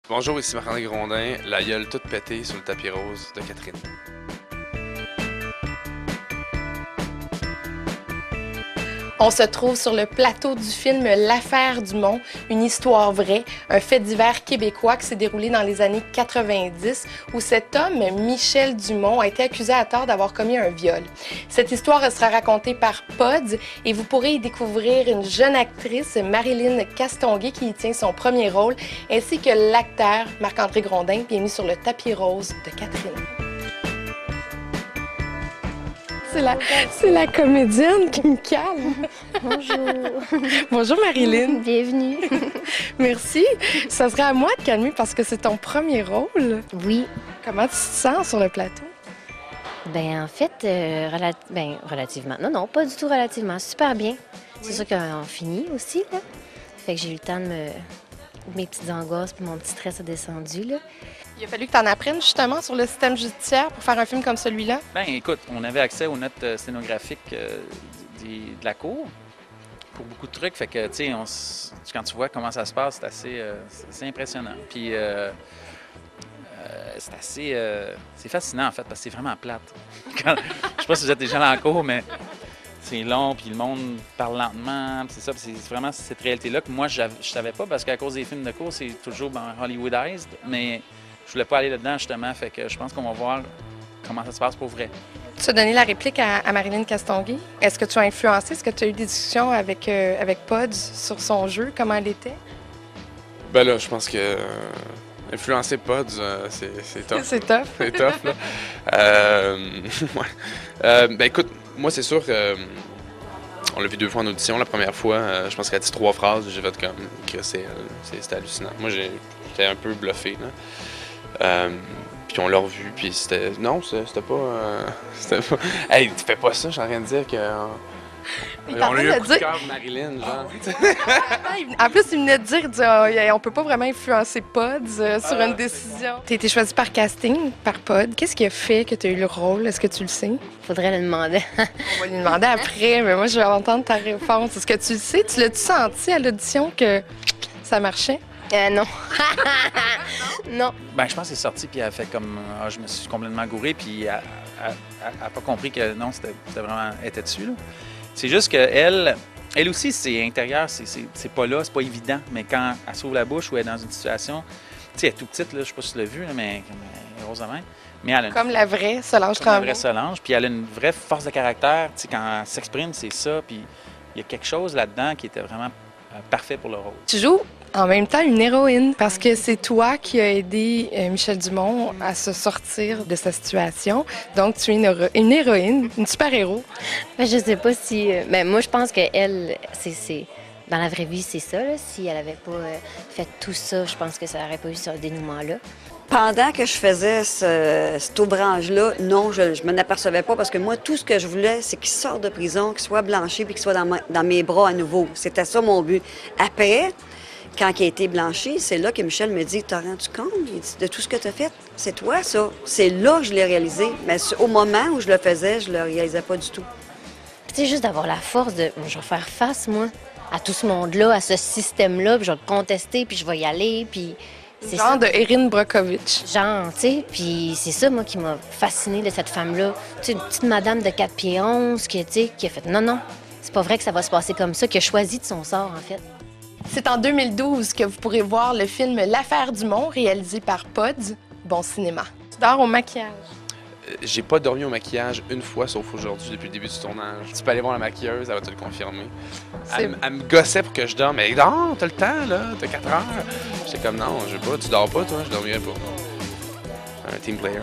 Bonjour, ici Marc-André Grondin, la gueule toute pétée sur le tapis rose de Catherine. On se trouve sur le plateau du film L'Affaire Dumont, une histoire vraie, un fait divers québécois qui s'est déroulé dans les années 90 où cet homme, Michel Dumont, a été accusé à tort d'avoir commis un viol. Cette histoire sera racontée par Pods et vous pourrez y découvrir une jeune actrice, Marilyn Castonguay, qui y tient son premier rôle, ainsi que l'acteur Marc-André Grondin, bienvenue sur le tapis rose de Catherine. C'est la comédienne qui me calme. Bonjour. Bonjour Marilyn. Bienvenue. Merci. Ça serait à moi de calmer parce que c'est ton premier rôle. Oui. Comment tu te sens sur le plateau? Ben en fait, relativement. Non, pas du tout relativement. Super bien. C'est sûr qu'on finit aussi, là. Fait que j'ai eu le temps de mes petites angoisses puis mon petit stress a descendu, là. Il a fallu que tu en apprennes justement sur le système judiciaire pour faire un film comme celui-là? Bien, écoute, on avait accès aux notes sténographiques de la cour pour beaucoup de trucs. Fait que, tu sais, quand tu vois comment ça se passe, c'est assez impressionnant. Puis, c'est fascinant, en fait, parce que c'est vraiment plate. Je sais pas si vous êtes déjà dans la cour, mais c'est long, puis le monde parle lentement. C'est ça, c'est vraiment cette réalité-là que moi, je savais pas, parce qu'à cause des films de cour, c'est toujours Hollywoodized, mais je voulais pas aller là-dedans, justement, fait que je pense qu'on va voir comment ça se passe pour vrai. Tu as donné la réplique à Marilyn Castonguay. Est-ce que tu as influencé? Est-ce que tu as eu des discussions avec Pods sur son jeu? Comment elle était? Ben là, je pense que influencer Pods, c'est tough. C'est tough. C'est tough, là. Ouais. Ben écoute, moi, c'est sûr que on l'a vu 2 fois en audition. La première fois, je pense qu'elle a dit 3 phrases. J'ai fait comme que c'était hallucinant. Moi, j'étais un peu bluffé, là. Puis on l'a revu, puis c'était... Non, c'était pas... Hey, tu fais pas ça, je suis en train de dire que... On a eu un coup de cœur de Marilyn, genre. En plus, il venait de dire, on peut pas vraiment influencer Pods sur une décision. Tu as été choisi par casting, par Pod. Qu'est-ce qui a fait que tu as eu le rôle? Est-ce que tu le sais? Faudrait le demander. On va lui demander après, mais moi, je vais entendre ta réponse. Est-ce que tu le sais? Tu l'as-tu senti à l'audition que ça marchait? Non. Non. Ben, je pense que c'est sorti, puis elle a fait comme... je me suis complètement gouré, puis elle a pas compris que non, c'était vraiment... Elle était dessus, là. C'est juste qu'elle aussi, c'est intérieur, c'est pas là, c'est pas évident. Mais quand elle s'ouvre la bouche ou elle est dans une situation... Tu sais, elle est toute petite, là, je sais pas si tu l'as vu, là, mais elle est rose de même. Mais elle a comme la vraie Solange Tremblay. Tremblay. La vraie Solange, puis elle a une vraie force de caractère. Tu sais, quand elle s'exprime, c'est ça, puis il y a quelque chose là-dedans qui était vraiment parfait pour le rôle. Tu joues en même temps une héroïne parce que c'est toi qui as aidé Michel Dumont à se sortir de sa situation. Donc, tu es une héroïne, une super-héros. Ben, je sais pas si... Ben, moi, je pense qu'elle, c'est... Dans la vraie vie, c'est ça, là. Si elle avait pas fait tout ça, je pense que ça n'aurait pas eu ce dénouement-là. Pendant que je faisais cet ouvrage-là, non, je m'en apercevais pas parce que moi, tout ce que je voulais, c'est qu'il sorte de prison, qu'il soit blanchi puis qu'il soit dans mes bras à nouveau. C'était ça mon but. Après, quand il a été blanchi, c'est là que Michel me dit « T'as rendu compte de tout ce que tu as fait? C'est toi, ça. » C'est là que je l'ai réalisé. Mais au moment où je le faisais, je le réalisais pas du tout. Tu sais, juste d'avoir la force de... Je vais faire face, moi, à tout ce monde-là, à ce système-là, puis je vais le contester, puis je vais y aller, puis... C'est genre de Erin Brockovich. Genre, tu sais, puis c'est ça, moi, qui m'a fascinée de cette femme-là. Tu sais, une petite madame de 4 pieds 11 qui a fait non, c'est pas vrai que ça va se passer comme ça, qui a choisi de son sort, en fait. C'est en 2012 que vous pourrez voir le film L'Affaire Dumont, réalisé par Pods. Bon cinéma. Tu dors au maquillage. J'ai pas dormi au maquillage une fois, sauf aujourd'hui, depuis le début du tournage. Tu peux aller voir la maquilleuse, elle va te le confirmer. Elle me gossait pour que je dorme. Mais non, t'as le temps, là, t'as 4 heures. J'étais comme, non, je veux pas, tu dors pas, toi, je dormirais pas. Un team player.